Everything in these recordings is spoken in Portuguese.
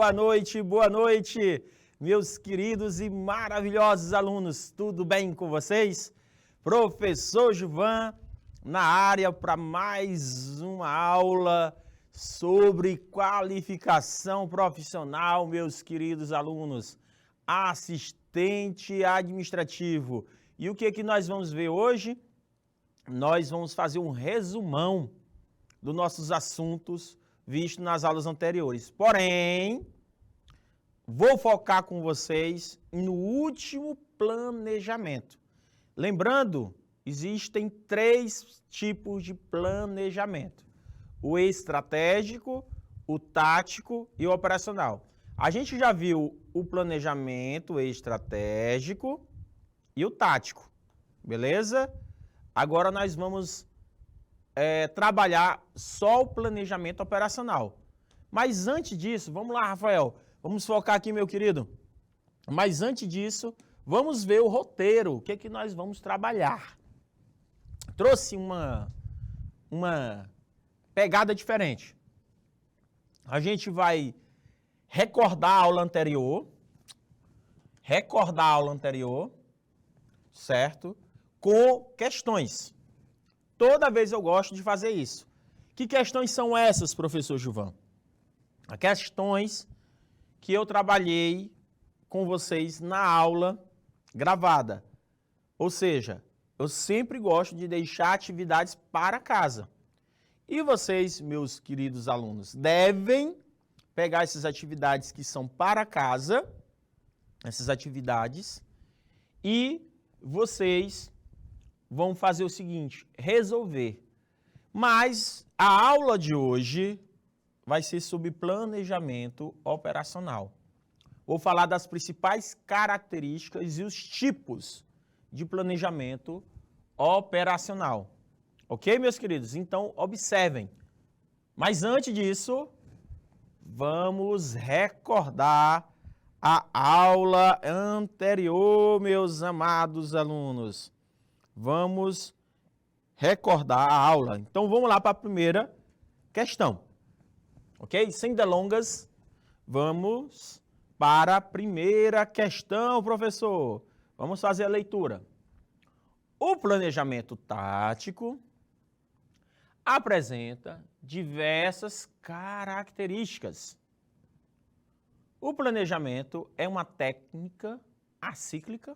boa noite, meus queridos e maravilhosos alunos. Tudo bem com vocês? Professor Gilvan na área para mais uma aula sobre qualificação profissional, meus queridos alunos. Assistente administrativo. E o que é que nós vamos ver hoje? Nós vamos fazer um resumão dos nossos assuntos vistos nas aulas anteriores. Porém, vou focar com vocês no último planejamento. Lembrando, existem 3 tipos de planejamento: o estratégico, o tático e o operacional. A gente já viu o planejamento estratégico e o tático, beleza? Agora nós vamos trabalhar só o planejamento operacional. Mas antes disso, vamos lá, Rafael, vamos focar aqui, meu querido. Mas antes disso, vamos ver o roteiro, o que é que nós vamos trabalhar. Trouxe uma pegada diferente. A gente vai recordar a aula anterior, certo? Com questões. Toda vez eu gosto de fazer isso. Que questões são essas, professor Gilvan? Questões que eu trabalhei com vocês na aula gravada. Ou seja, eu sempre gosto de deixar atividades para casa. E vocês, meus queridos alunos, devem pegar essas atividades que são para casa, essas atividades, e vocês vão fazer o seguinte, resolver. Mas a aula de hoje vai ser sobre planejamento operacional. Vou falar das principais características e os tipos de planejamento operacional. Ok, meus queridos? Então, observem. Mas antes disso, vamos recordar a aula anterior, meus amados alunos. Vamos recordar a aula. Então, vamos lá para a primeira questão. Ok? Sem delongas, vamos para a primeira questão, professor. Vamos fazer a leitura. O planejamento tático apresenta diversas características. O planejamento é uma técnica acíclica.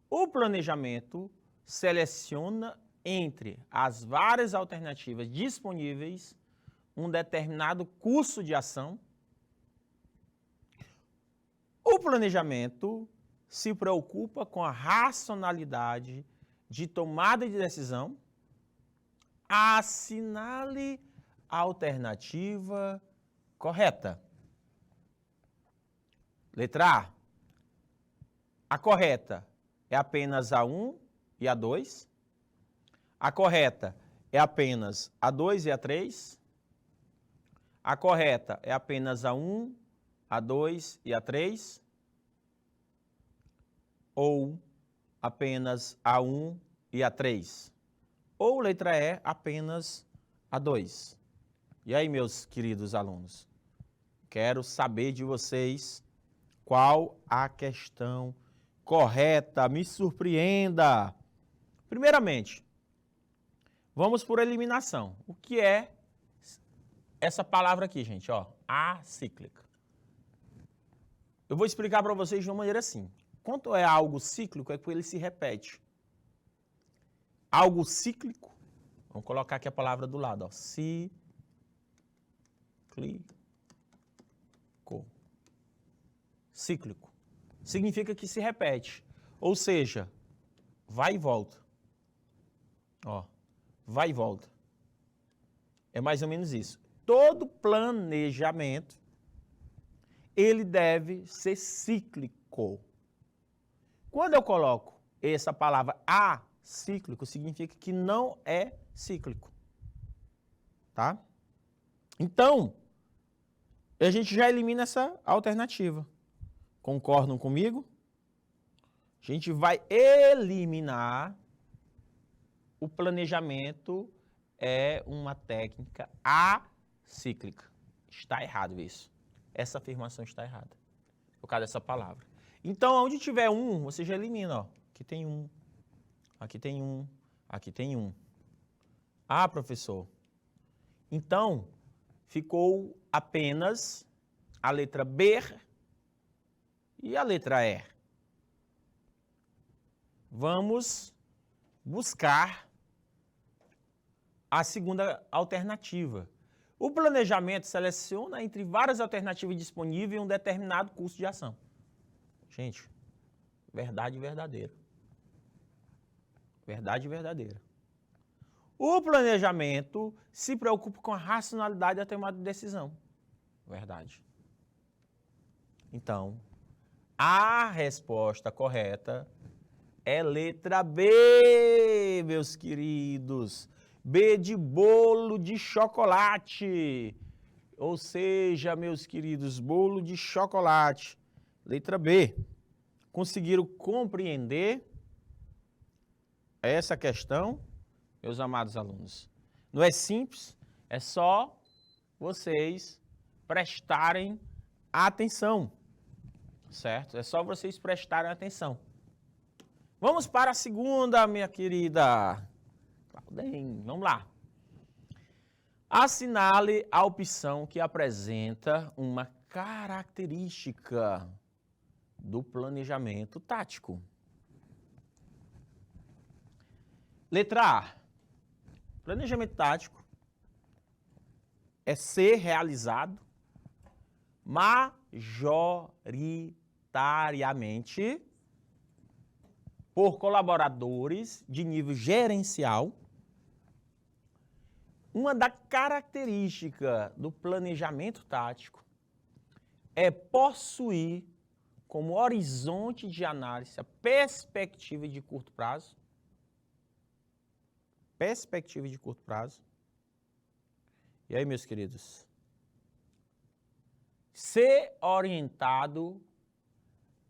O planejamento seleciona entre as várias alternativas disponíveis um determinado curso de ação. O planejamento se preocupa com a racionalidade de tomada de decisão. Assinale a alternativa correta. Letra A correta é apenas a 1 e a 2. A correta é apenas a 2 e a 3. A correta é apenas a 1, a 2 e a 3. Ou apenas a 1 e a 3. Ou letra E, apenas a 2. E aí, meus queridos alunos? Quero saber de vocês qual a questão correta. Me surpreenda. Primeiramente, vamos por eliminação. O que é essa palavra aqui, gente? Ó, acíclica. Eu vou explicar para vocês de uma maneira assim. Quando é algo cíclico, é porque ele se repete. Algo cíclico, vamos colocar aqui a palavra do lado, ó, cíclico. Cíclico. Significa que se repete. Ou seja, vai e volta. Ó, vai e volta. É mais ou menos isso. Todo planejamento, ele deve ser cíclico. Quando eu coloco essa palavra acíclico, significa que não é cíclico. Tá? Então, a gente já elimina essa alternativa. Concordam comigo? A gente vai eliminar o planejamento é uma técnica acíclica. Está errado isso. essa afirmação está errada, por causa dessa palavra. Então, onde tiver um, você já elimina, ó. Aqui tem um, aqui tem um, aqui tem um. Ah, professor, então ficou apenas a letra B e a letra E. Vamos buscar a segunda alternativa. O planejamento seleciona entre várias alternativas disponíveis um determinado curso de ação. Gente, verdade verdadeira. Verdade verdadeira. O planejamento se preocupa com a racionalidade da tomada de decisão. Verdade. Então, a resposta correta é letra B, meus queridos. B de bolo de chocolate. Ou seja, meus queridos, bolo de chocolate. Letra B. Conseguiram compreender essa questão, meus amados alunos? Não é simples, é só vocês prestarem atenção, certo? É só vocês prestarem atenção. Vamos para a segunda, minha querida Claudem. Vamos lá. Assinale a opção que apresenta uma característica do planejamento tático. Letra A. Planejamento tático é ser realizado majoritariamente por colaboradores de nível gerencial. Uma da característica do planejamento tático é possuir como horizonte de análise a perspectiva de curto prazo. Perspectiva de curto prazo. E aí, meus queridos? Ser orientado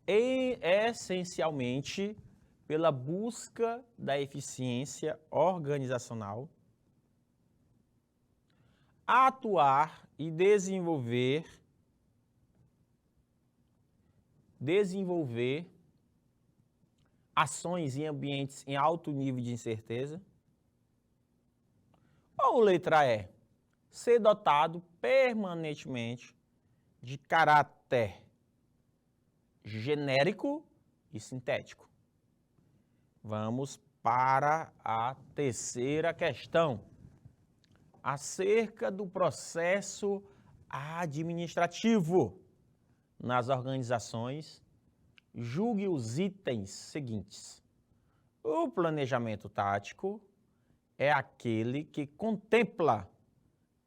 essencialmente pela busca da eficiência organizacional, atuar e desenvolver ações em ambientes em alto nível de incerteza. Ou letra E, ser dotado permanentemente de caráter genérico e sintético. Vamos para a terceira questão. Acerca do processo administrativo nas organizações, julgue os itens seguintes. O planejamento tático é aquele que contempla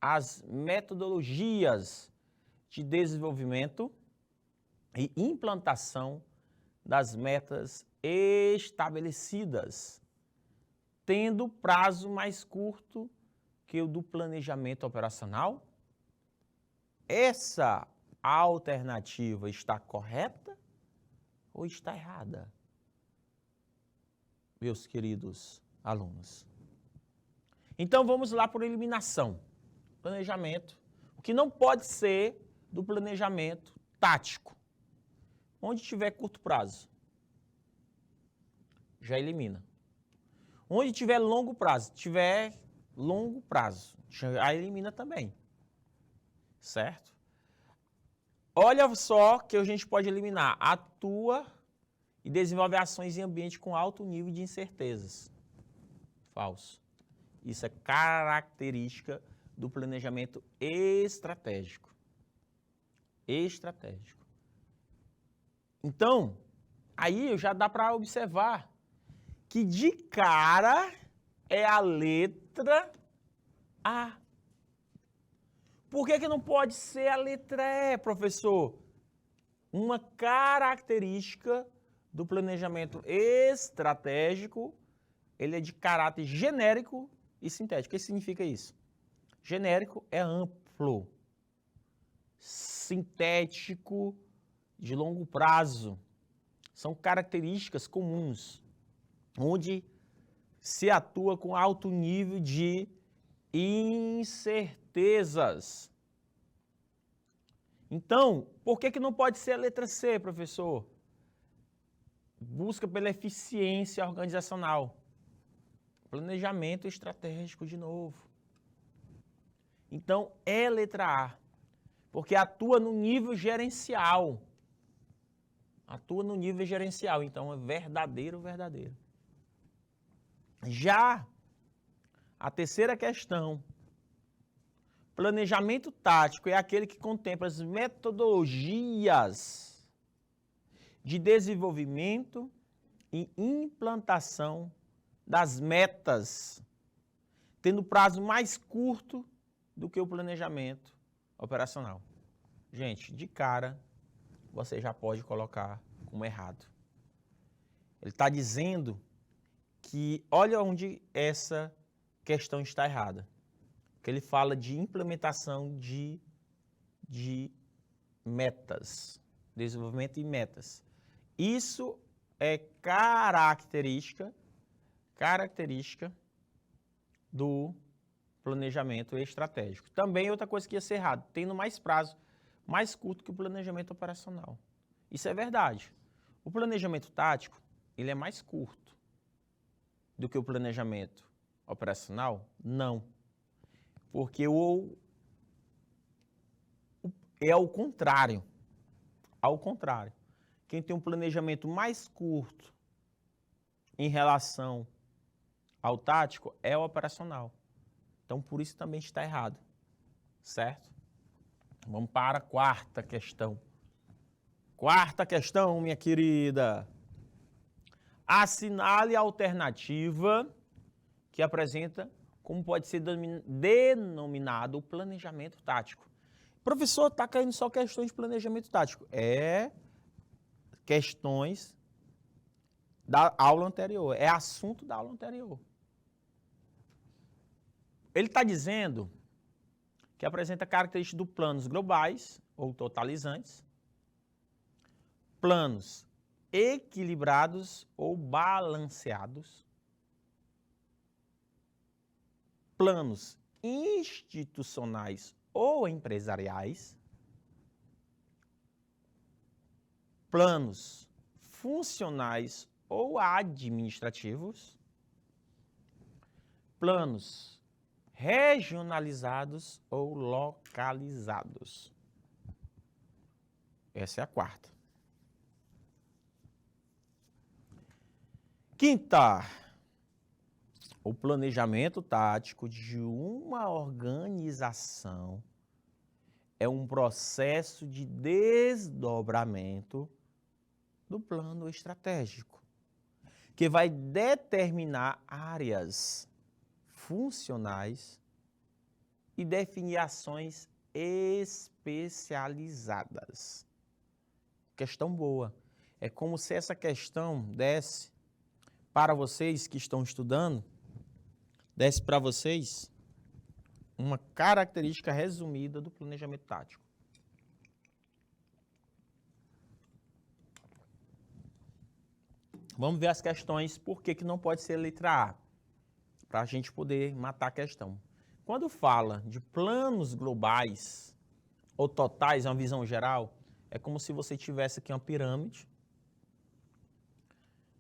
as metodologias de desenvolvimento e implantação das metas estabelecidas, tendo prazo mais curto que o do planejamento operacional. Essa alternativa está correta ou está errada, meus queridos alunos? Então, vamos lá por eliminação. Planejamento. O que não pode ser do planejamento tático? Onde tiver curto prazo, já elimina. Onde tiver longo prazo, já elimina também. Certo? Olha só que a gente pode eliminar. Atua e desenvolve ações em ambiente com alto nível de incertezas. Falso. Isso é característica do planejamento estratégico. Estratégico. Então, aí já dá para observar que de cara é a letra A. Por que não pode ser a letra E, professor? Uma característica do planejamento estratégico, ele é de caráter genérico e sintético. O que significa isso? Genérico é amplo, sintético, de longo prazo. São características comuns, onde se atua com alto nível de incertezas. Então, por que não pode ser a letra C, professor? Busca pela eficiência organizacional. Planejamento estratégico de novo. Então, é letra A, porque atua no nível gerencial. Atua no nível gerencial, então é verdadeiro, verdadeiro. Já a terceira questão, planejamento tático é aquele que contempla as metodologias de desenvolvimento e implantação das metas, tendo prazo mais curto do que o planejamento operacional. Gente, de cara, você já pode colocar como errado. Ele está dizendo que, olha onde essa questão está errada. Que ele fala de implementação de metas, desenvolvimento e metas. Isso é característica do planejamento estratégico. Também outra coisa que ia ser errado, tendo mais prazo, mais curto que o planejamento operacional. Isso é verdade. O planejamento tático, ele é mais curto do que o planejamento operacional? Não. Porque é ao contrário. Ao contrário. Quem tem um planejamento mais curto em relação ao tático é o operacional. Então, por isso também está errado. Certo? Vamos para a quarta questão. Quarta questão, minha querida. Assinale a alternativa que apresenta como pode ser denominado o planejamento tático. Professor, está caindo só questões de planejamento tático. É questões da aula anterior, é assunto da aula anterior. Ele está dizendo que apresenta características de planos globais ou totalizantes, planos equilibrados ou balanceados, planos institucionais ou empresariais, planos funcionais ou administrativos, planos regionalizados ou localizados. Essa é a quarta. Quinta, o planejamento tático de uma organização é um processo de desdobramento do plano estratégico, que vai determinar áreas funcionais e definir ações especializadas. Questão boa. É como se essa questão desse para vocês que estão estudando, desse para vocês uma característica resumida do planejamento tático. Vamos ver as questões, por que não pode ser letra A, para a gente poder matar a questão. Quando fala de planos globais ou totais, é uma visão geral, é como se você tivesse aqui uma pirâmide,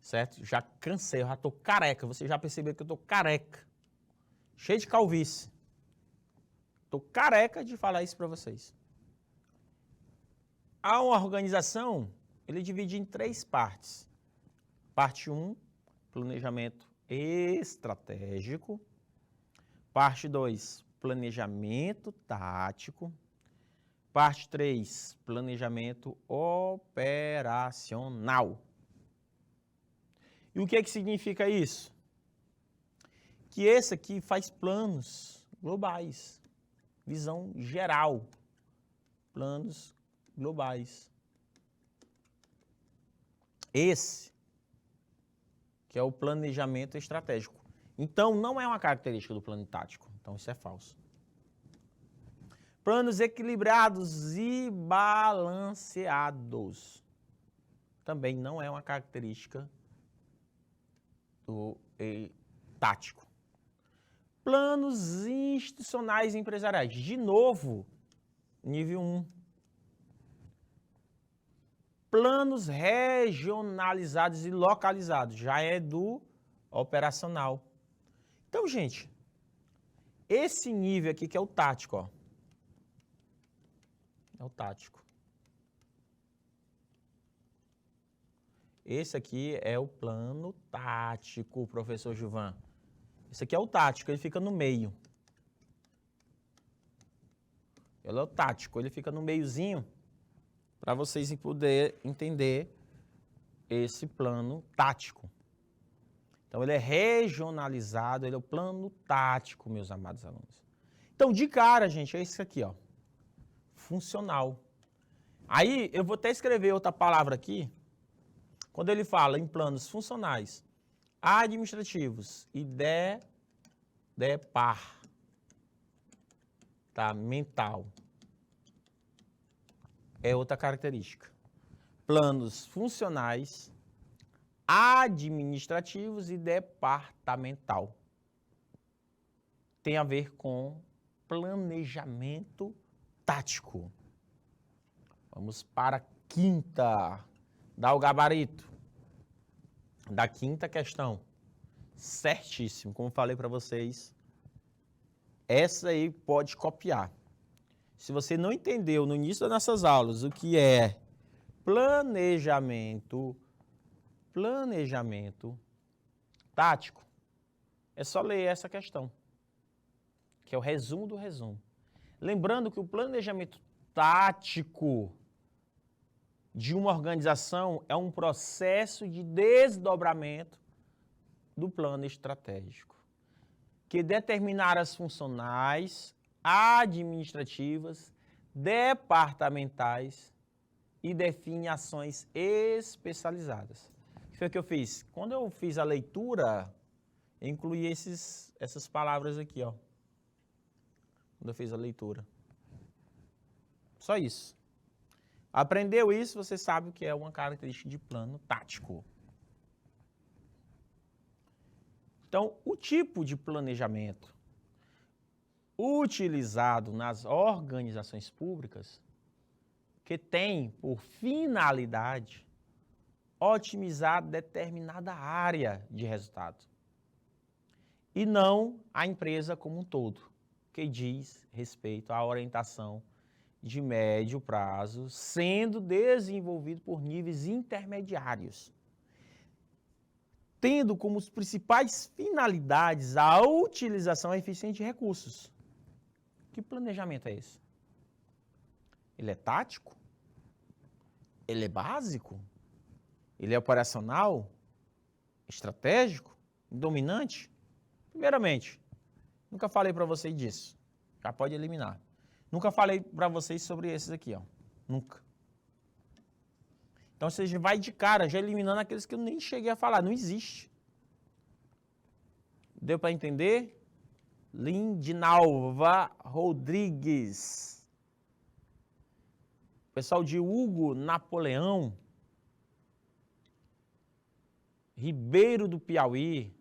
certo? Já cansei, eu já estou careca, você já percebeu que eu estou careca, cheio de calvície. Estou careca de falar isso para vocês. A organização, ele divide em 3 partes. Parte 1, planejamento estratégico. Parte 2, planejamento tático. Parte 3, planejamento operacional. E o que é que significa isso? Que esse aqui faz planos globais, visão geral, planos globais. Esse que é o planejamento estratégico. Então, não é uma característica do plano tático. Então, isso é falso. Planos equilibrados e balanceados. Também não é uma característica do tático. Planos institucionais e empresariais. De novo, nível 1. Planos regionalizados e localizados, já é do operacional. Então, gente, esse nível aqui que é o tático, ó. É o tático. Esse aqui é o plano tático, professor Gilvan. Esse aqui é o tático, ele fica no meio. Ele é o tático, ele fica no meiozinho para vocês poderem entender esse plano tático. Então, ele é regionalizado, ele é o plano tático, meus amados alunos. Então, de cara, gente, é isso aqui, ó. Funcional. Aí, eu vou até escrever outra palavra aqui. Quando ele fala em planos funcionais, administrativos e departamental, é outra característica. Planos funcionais, administrativos e departamental. Tem a ver com planejamento tático. Vamos para a quinta. Dá o gabarito da quinta questão. Certíssimo, como falei para vocês. Essa aí pode copiar. Se você não entendeu no início das nossas aulas o que é planejamento tático, é só ler essa questão, que é o resumo do resumo. Lembrando que o planejamento tático de uma organização é um processo de desdobramento do plano estratégico, que determinará as funcionais, administrativas, departamentais e define ações especializadas. O que foi que eu fiz? Quando eu fiz a leitura, eu incluí essas palavras aqui, ó. Quando eu fiz a leitura. Só isso. Aprendeu isso, você sabe o que é uma característica de plano tático. Então, o tipo de planejamento utilizado nas organizações públicas que tem por finalidade otimizar determinada área de resultado e não a empresa como um todo, que diz respeito à orientação de médio prazo, sendo desenvolvido por níveis intermediários, tendo como os principais finalidades a utilização eficiente de recursos. Que planejamento é esse? Ele é tático? Ele é básico? Ele é operacional? Estratégico? Dominante? Primeiramente, nunca falei para vocês disso. Já pode eliminar. Nunca falei para vocês sobre esses aqui, ó. Nunca. Então, você já vai de cara, já eliminando aqueles que eu nem cheguei a falar. Não existe. Deu para entender? Lindinalva Rodrigues. Pessoal de Hugo Napoleão. Ribeiro do Piauí.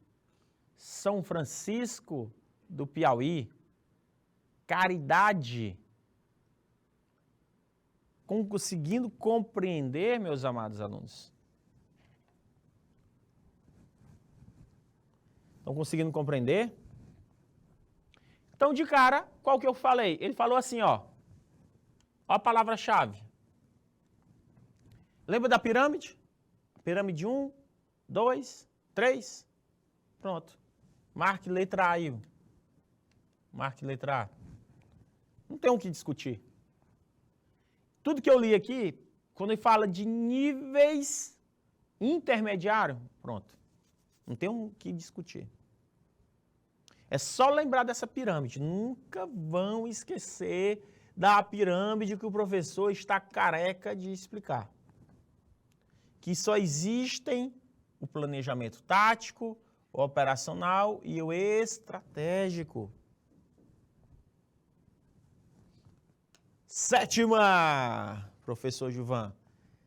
São Francisco do Piauí. Caridade. Conseguindo compreender, meus amados alunos? Estão conseguindo compreender? Então, de cara, qual que eu falei? Ele falou assim, ó. Ó a palavra-chave. Lembra da pirâmide? Pirâmide 1, 2, 3. Pronto. Marque letra A aí. Marque letra A. Não tem o que discutir. Tudo que eu li aqui, quando ele fala de níveis intermediários, pronto. Não tem o que discutir. É só lembrar dessa pirâmide. Nunca vão esquecer da pirâmide que o professor está careca de explicar. Que só existem o planejamento tático, o operacional e o estratégico. Sétima, professor Gilvan.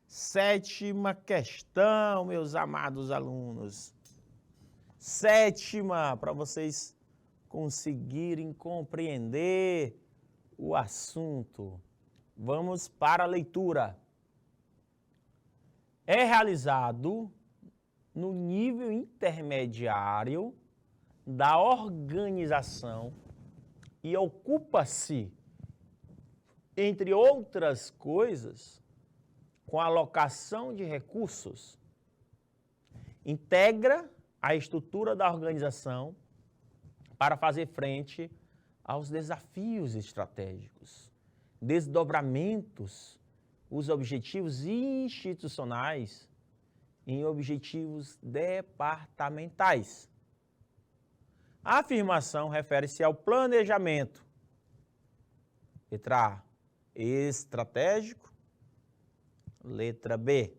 Sétima questão, meus amados alunos. Sétima, para vocês conseguirem compreender o assunto. Vamos para a leitura. é realizado no nível intermediário da organização e ocupa-se, entre outras coisas, com a alocação de recursos, integra a estrutura da organização para fazer frente aos desafios estratégicos, desdobramentos, os objetivos institucionais em objetivos departamentais. A afirmação refere-se ao planejamento. Letra A, estratégico. Letra B,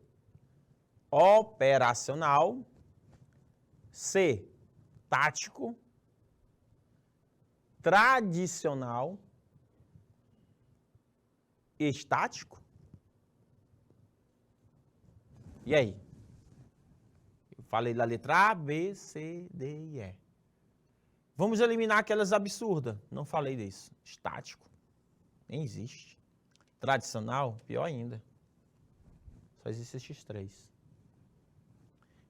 operacional. C, tático. Tradicional. Estático. E aí? Eu falei da letra A, B, C, D e E. Vamos eliminar aquelas absurdas. Não falei disso. Estático. Nem existe. Tradicional, pior ainda. Só existe esses três.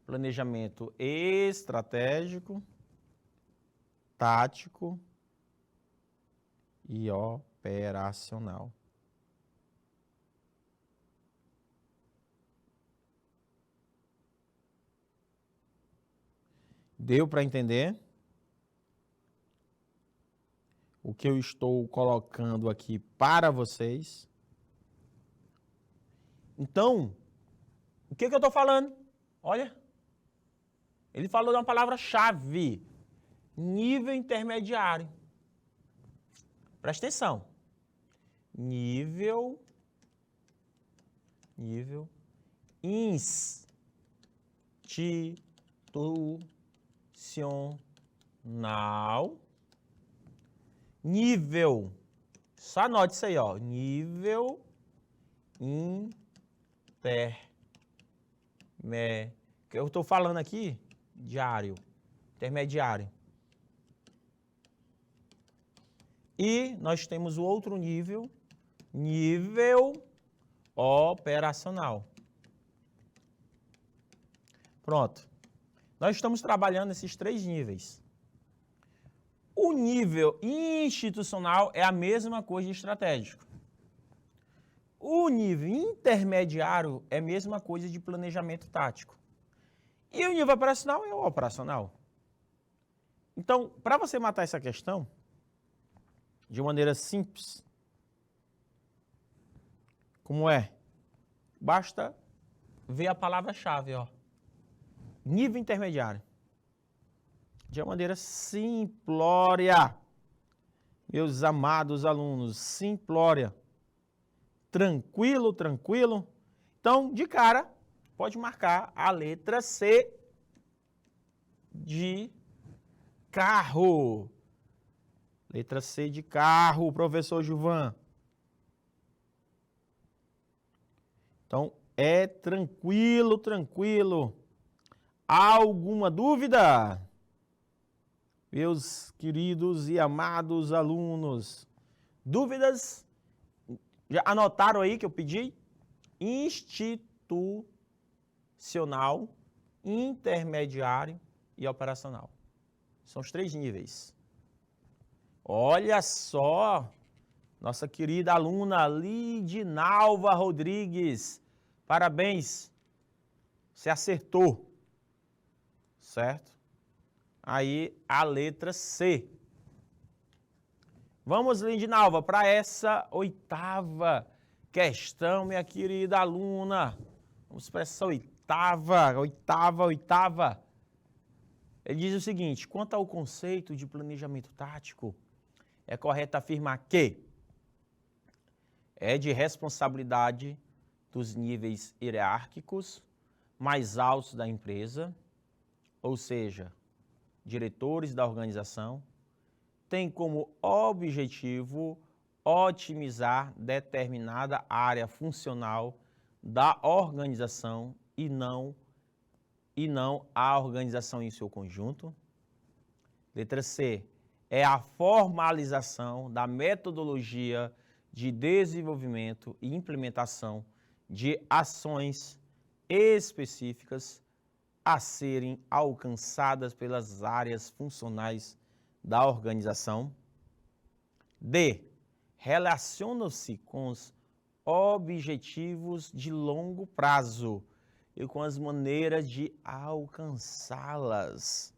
Planejamento estratégico, tático e operacional. Deu para entender? O que eu estou colocando aqui para vocês. Então, o que eu estou falando? Olha, ele falou de uma palavra-chave, nível intermediário. Presta atenção. Nível institucional. Nível, só anote isso aí, ó. Nível que eu estou falando aqui, intermediário. E nós temos o outro nível operacional. Pronto. Nós estamos trabalhando esses três níveis. O nível institucional é a mesma coisa de estratégico. O nível intermediário é a mesma coisa de planejamento tático. E o nível operacional é o operacional. Então, para você matar essa questão, de maneira simples, como é? Basta ver a palavra-chave, ó. Nível intermediário. De uma maneira simplória. Meus amados alunos, simplória. Tranquilo, tranquilo. Então, de cara, pode marcar a letra C de carro. Letra C de carro, professor Gilvan. Então, é tranquilo, tranquilo. Alguma dúvida? Meus queridos e amados alunos, dúvidas? Já anotaram aí que eu pedi? Institucional, intermediário e operacional. São os três níveis. Olha só, nossa querida aluna Lidinalva Rodrigues. Parabéns, você acertou, certo? Aí a letra C. Vamos, Lidinalva, para essa oitava questão, minha querida aluna. Vamos para essa oitava. Ele diz o seguinte: quanto ao conceito de planejamento tático, é correto afirmar que é de responsabilidade dos níveis hierárquicos mais altos da empresa, ou seja, diretores da organização, tem como objetivo otimizar determinada área funcional da organização e não a organização em seu conjunto. Letra C, é a formalização da metodologia de desenvolvimento e implementação de ações específicas a serem alcançadas pelas áreas funcionais da organização. D. Relacionam-se com os objetivos de longo prazo e com as maneiras de alcançá-las.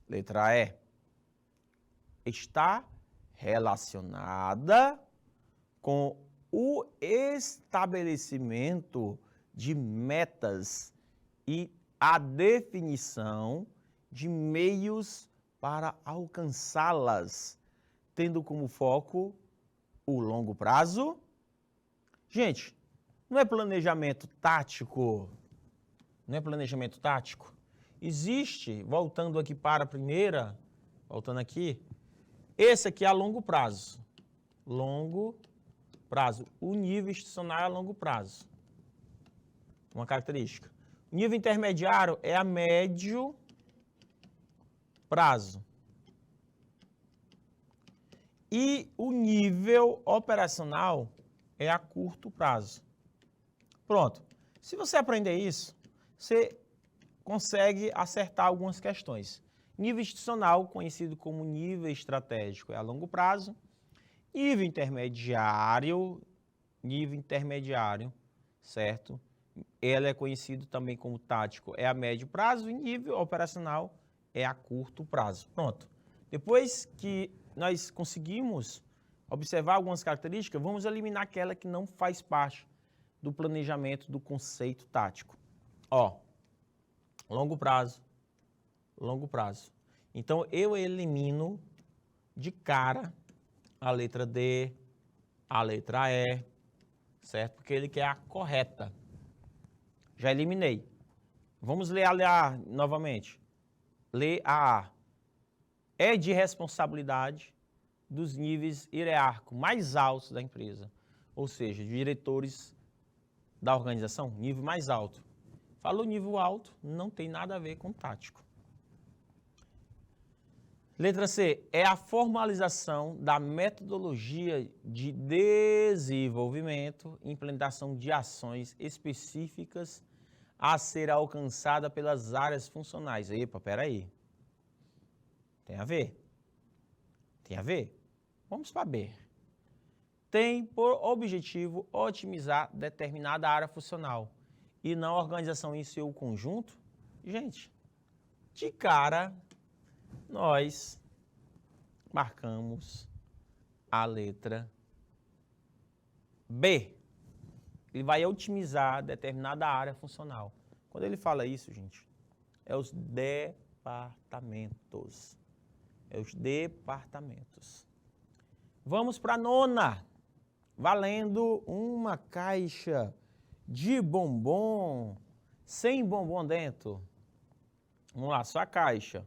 Letra E. Está relacionada com o estabelecimento de metas e a definição de meios para alcançá-las, tendo como foco o longo prazo. Gente, não é planejamento tático? Não é planejamento tático? Existe, voltando aqui para a primeira, voltando aqui, esse aqui é a longo prazo. Longo prazo. O nível institucional é a longo prazo. Uma característica. O nível intermediário é a médio prazo. E o nível operacional é a curto prazo. Pronto. Se você aprender isso, você consegue acertar algumas questões. Nível institucional, conhecido como nível estratégico, é a longo prazo. Nível intermediário, certo? Ele é conhecido também como tático, é a médio prazo. E nível operacional é a curto prazo. Pronto. Depois que nós conseguimos observar algumas características, vamos eliminar aquela que não faz parte do planejamento do conceito tático. Ó, longo prazo. Então, eu elimino de cara a letra D, a letra E, certo? Porque ele quer a correta. Já eliminei. Vamos ler a A novamente. Lê a A. É de responsabilidade dos níveis hierárquicos mais altos da empresa, ou seja, de diretores da organização, nível mais alto. Falou nível alto, não tem nada a ver com tático. Letra C, é a formalização da metodologia de desenvolvimento e implementação de ações específicas a ser alcançada pelas áreas funcionais. Epa, peraí. Tem a ver? Tem a ver? Vamos para B. Tem por objetivo otimizar determinada área funcional e não a organização em seu conjunto. Gente, de cara, nós marcamos a letra B. Ele vai otimizar determinada área funcional. Quando ele fala isso, gente, é os departamentos. É os departamentos. Vamos para a nona. Valendo uma caixa de bombom, sem bombom dentro. Vamos lá, só a caixa.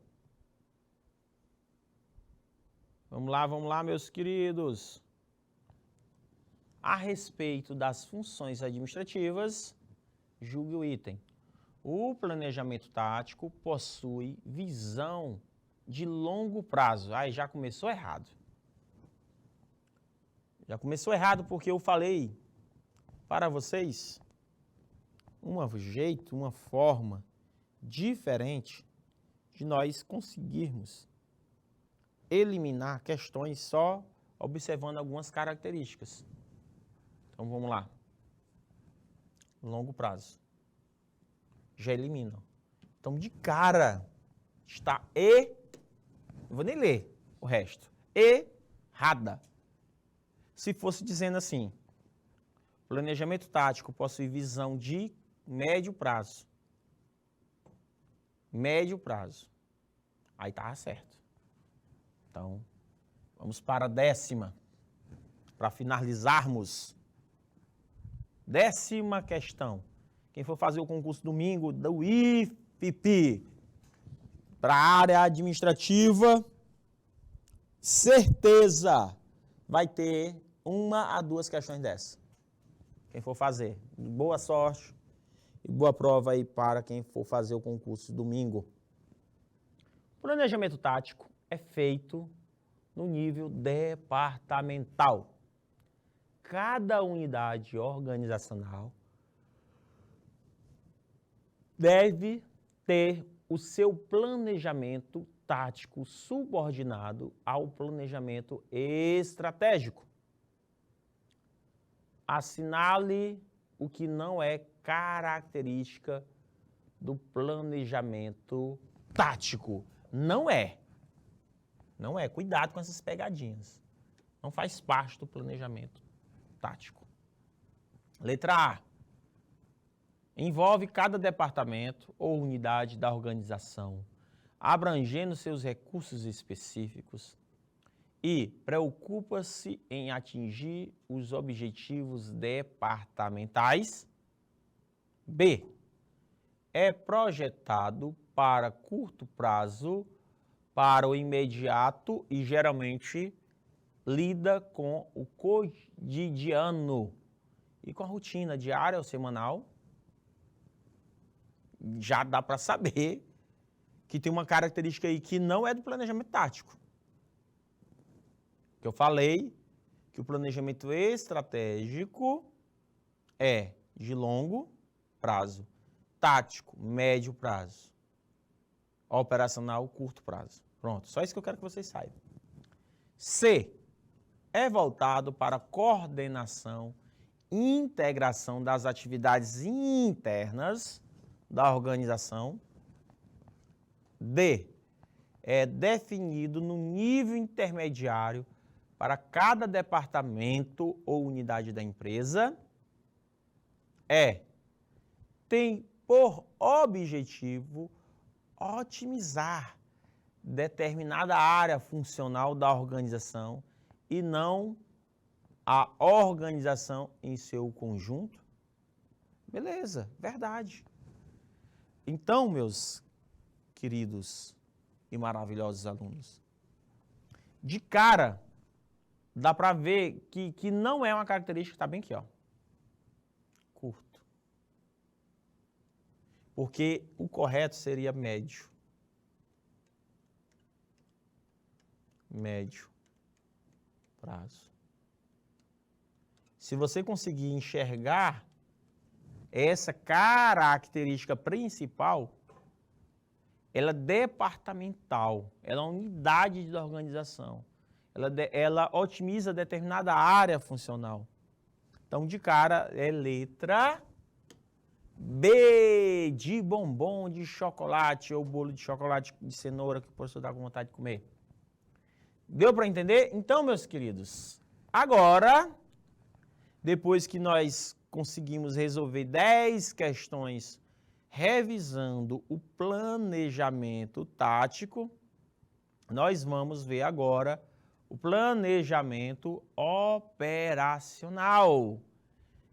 Vamos lá, meus queridos. A respeito das funções administrativas, julgue o item. O planejamento tático possui visão de longo prazo. Aí já começou errado. Já começou errado porque eu falei para vocês um jeito, uma forma diferente de nós conseguirmos eliminar questões só observando algumas características. Então vamos lá. Longo prazo. Já elimina. Então de cara está não vou nem ler o resto. Errada. Se fosse dizendo assim, planejamento tático possui visão de médio prazo. Médio prazo. Aí estava certo. Então, vamos para a 10ª, para finalizarmos. 10ª questão. Quem for fazer o concurso domingo do IFP para a área administrativa, certeza vai ter 1 a 2 questões dessas. Quem for fazer. Boa sorte e boa prova aí para quem for fazer o concurso domingo. O planejamento tático é feito no nível departamental. Cada unidade organizacional deve ter o seu planejamento tático subordinado ao planejamento estratégico. Assinale o que não é característica do planejamento tático. Não é. Não é. Cuidado com essas pegadinhas. Não faz parte do planejamento tático. Letra A. Envolve cada departamento ou unidade da organização, abrangendo seus recursos específicos e preocupa-se em atingir os objetivos departamentais. B. É projetado para curto prazo, para o imediato e geralmente lida com o cotidiano e com a rotina diária ou semanal. Já dá para saber que tem uma característica aí que não é do planejamento tático. Que eu falei que o planejamento estratégico é de longo prazo, tático, médio prazo, operacional, curto prazo. Pronto, só isso que eu quero que vocês saibam. C. É voltado para coordenação e integração das atividades internas da organização. D. É definido no nível intermediário para cada departamento ou unidade da empresa. E. Tem por objetivo otimizar determinada área funcional da organização e não a organização em seu conjunto. Beleza, verdade. Então, meus queridos e maravilhosos alunos, de cara, dá para ver que não é uma característica, está bem aqui, ó, curto. Porque o correto seria médio. Médio prazo. Se você conseguir enxergar essa característica principal, ela é departamental, ela é uma unidade da organização, ela otimiza determinada área funcional. Então, de cara, é letra B, de bombom de chocolate ou bolo de chocolate de cenoura que o professor dá com vontade de comer. Deu para entender? Então, meus queridos, agora, depois que nós conseguimos resolver 10 questões revisando o planejamento tático, nós vamos ver agora o planejamento operacional.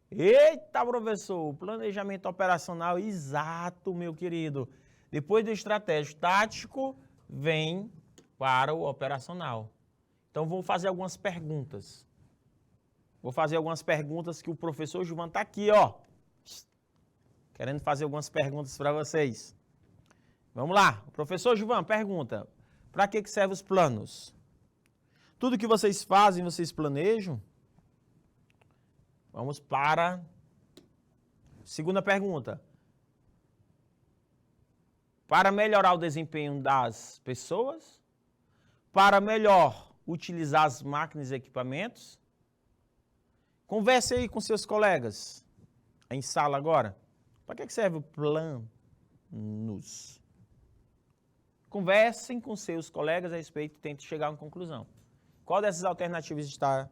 Eita, professor, o planejamento operacional, exato, meu querido. Depois do estratégico tático, vem para o operacional. Então, vou fazer algumas perguntas. Vou fazer algumas perguntas que o professor Gilvan está aqui, ó. Querendo fazer algumas perguntas para vocês. Vamos lá. O professor Gilvan pergunta, para que servem os planos? Tudo que vocês fazem, vocês planejam? Vamos para a segunda pergunta. Para melhorar o desempenho das pessoas? Para melhor utilizar as máquinas e equipamentos? Converse aí com seus colegas em sala agora. Para que serve o planos? Conversem com seus colegas a respeito e tentem chegar a uma conclusão. Qual dessas alternativas está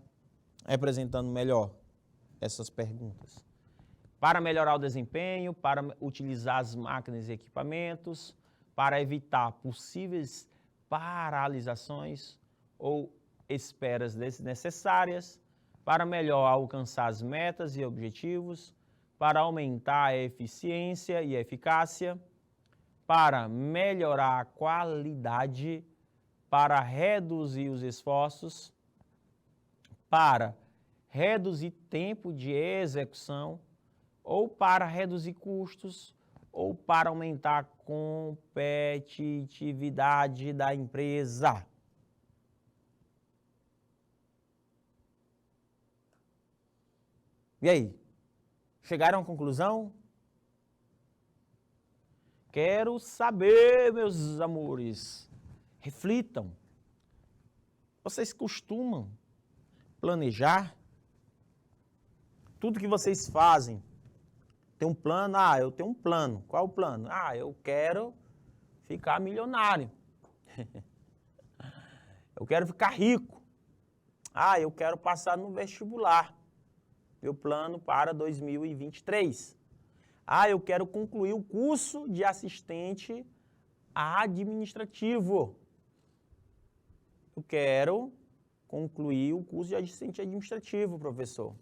representando melhor essas perguntas? Para melhorar o desempenho, para utilizar as máquinas e equipamentos, para evitar possíveis paralisações ou esperas desnecessárias, para melhor alcançar as metas e objetivos, para aumentar a eficiência e eficácia, para melhorar a qualidade, para reduzir os esforços, para reduzir tempo de execução, ou para reduzir custos, ou para aumentar a competitividade da empresa. E aí? Chegaram à conclusão? Quero saber, meus amores. Reflitam. Vocês costumam planejar? Tudo que vocês fazem, tem um plano? Ah, eu tenho um plano. Qual é o plano? Ah, eu quero ficar milionário. Eu quero ficar rico. Ah, eu quero passar no vestibular. Meu plano para 2023. Ah, eu quero concluir o curso de assistente administrativo. Eu quero concluir o curso de assistente administrativo, professor.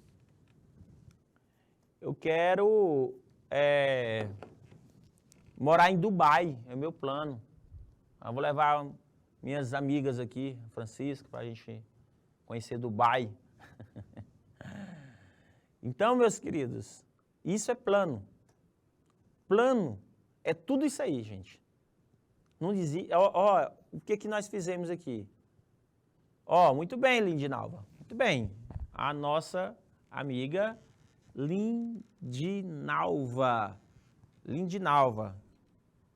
Eu quero morar em Dubai, é o meu plano. Eu vou levar minhas amigas aqui, Francisca, para a gente conhecer Dubai. Então, meus queridos, isso é plano. Plano é tudo isso aí, gente. Não dizia, o que nós fizemos aqui? Muito bem, Lindinalva. Muito bem. A nossa amiga Lindinalva.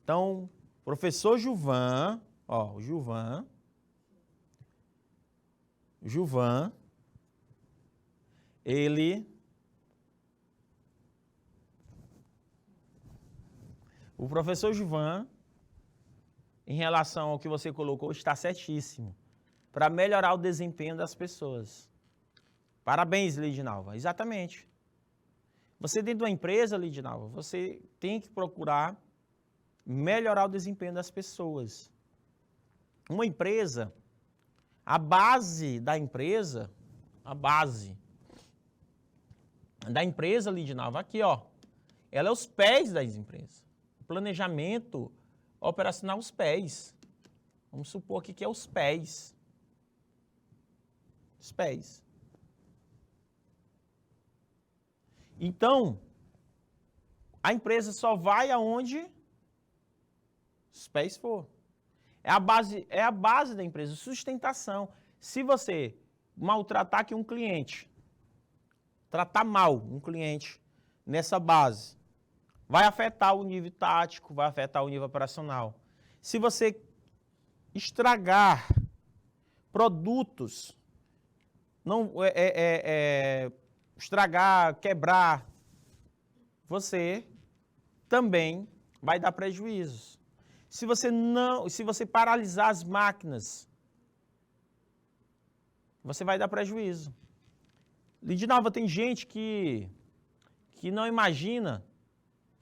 Então, professor Gilvan, Gilvan, o professor Gilvan, em relação ao que você colocou, está certíssimo. Para melhorar o desempenho das pessoas. Parabéns, Lindinalva. Exatamente. Você dentro de uma empresa, Lindinalva, você tem que procurar melhorar o desempenho das pessoas. Uma empresa, a base da empresa, Lindinalva, aqui, ela é os pés das empresas. O planejamento operacional, os pés. Vamos supor aqui que é os pés. Os pés. Então, a empresa só vai aonde os pés for. É a base da empresa, sustentação. Se você maltratar aqui um cliente, tratar mal um cliente nessa base, vai afetar o nível tático, vai afetar o nível operacional. Se você estragar produtos, não estragar, quebrar, você também vai dar prejuízos. Se você paralisar as máquinas, você vai dar prejuízo. Lindinalva, tem gente que não imagina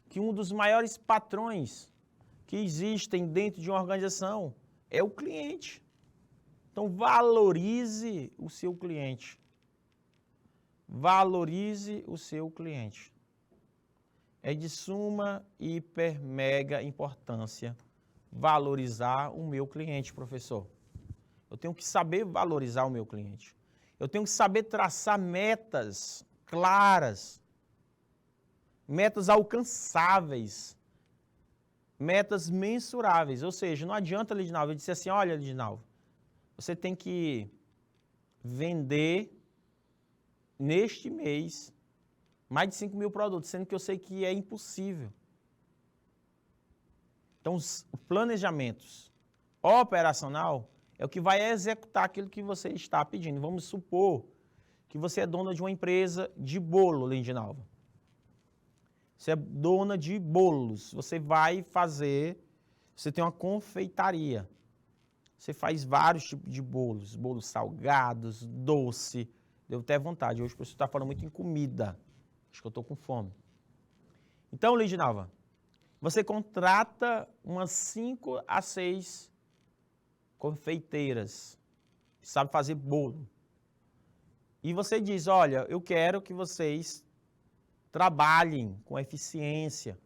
que um dos maiores patrões que existem dentro de uma organização é o cliente. Então, valorize o seu cliente. Valorize o seu cliente. É de suma, hiper, mega importância valorizar o meu cliente, professor. Eu tenho que saber valorizar o meu cliente. Eu tenho que saber traçar metas claras, metas alcançáveis, metas mensuráveis. Ou seja, não adianta, Lindinalva, eu disse assim, olha, Lindinalva, você tem que vender neste mês mais de 5 mil produtos, sendo que eu sei que é impossível. Então, os planejamentos operacional é o que vai executar aquilo que você está pedindo. Vamos supor que você é dona de uma empresa de bolo, Lindinalva. Você é dona de bolos. Você tem uma confeitaria. Você faz vários tipos de bolos. Bolos salgados, doce. Deu até vontade. Hoje o pessoal está falando muito em comida. Acho que eu estou com fome. Então, Lindinalva, você contrata umas 5 a 6 confeiteiras que sabem fazer bolo. E você diz, olha, eu quero que vocês trabalhem com eficiência.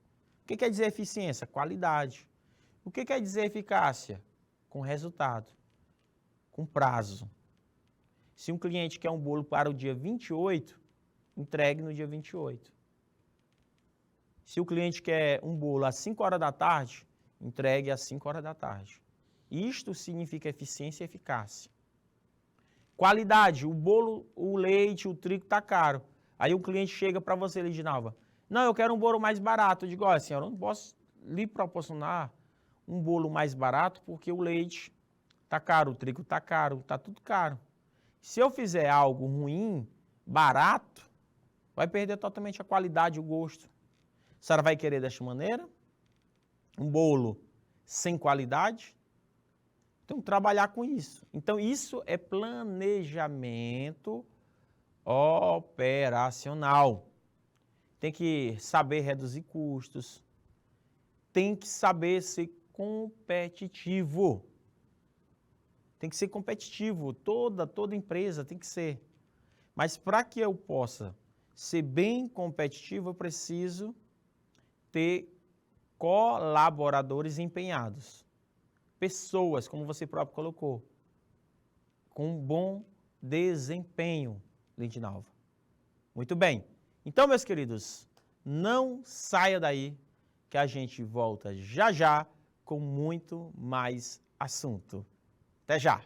O que quer dizer eficiência? Qualidade. O que quer dizer eficácia? Com resultado, com prazo. Se um cliente quer um bolo para o dia 28, entregue no dia 28. Se o cliente quer um bolo às 5 horas da tarde, entregue às 5 horas da tarde. Isto significa eficiência e eficácia. Qualidade, o bolo, o leite, o trigo está caro. Aí o cliente chega para você, Lindinalva, não, eu quero um bolo mais barato. Eu digo, olha, senhora, eu não posso lhe proporcionar um bolo mais barato, porque o leite está caro, o trigo está caro, está tudo caro. Se eu fizer algo ruim, barato, vai perder totalmente a qualidade e o gosto. A senhora vai querer desta maneira? Um bolo sem qualidade? Então, trabalhar com isso. Então, isso é planejamento operacional. Tem que saber reduzir custos. Tem que saber ser competitivo. Tem que ser competitivo. Toda empresa tem que ser. Mas para que eu possa ser bem competitivo, eu preciso ter colaboradores empenhados. Pessoas, como você próprio colocou, com um bom desempenho, Lindinalva. Muito bem. Então, meus queridos, não saia daí que a gente volta já já com muito mais assunto. Até já!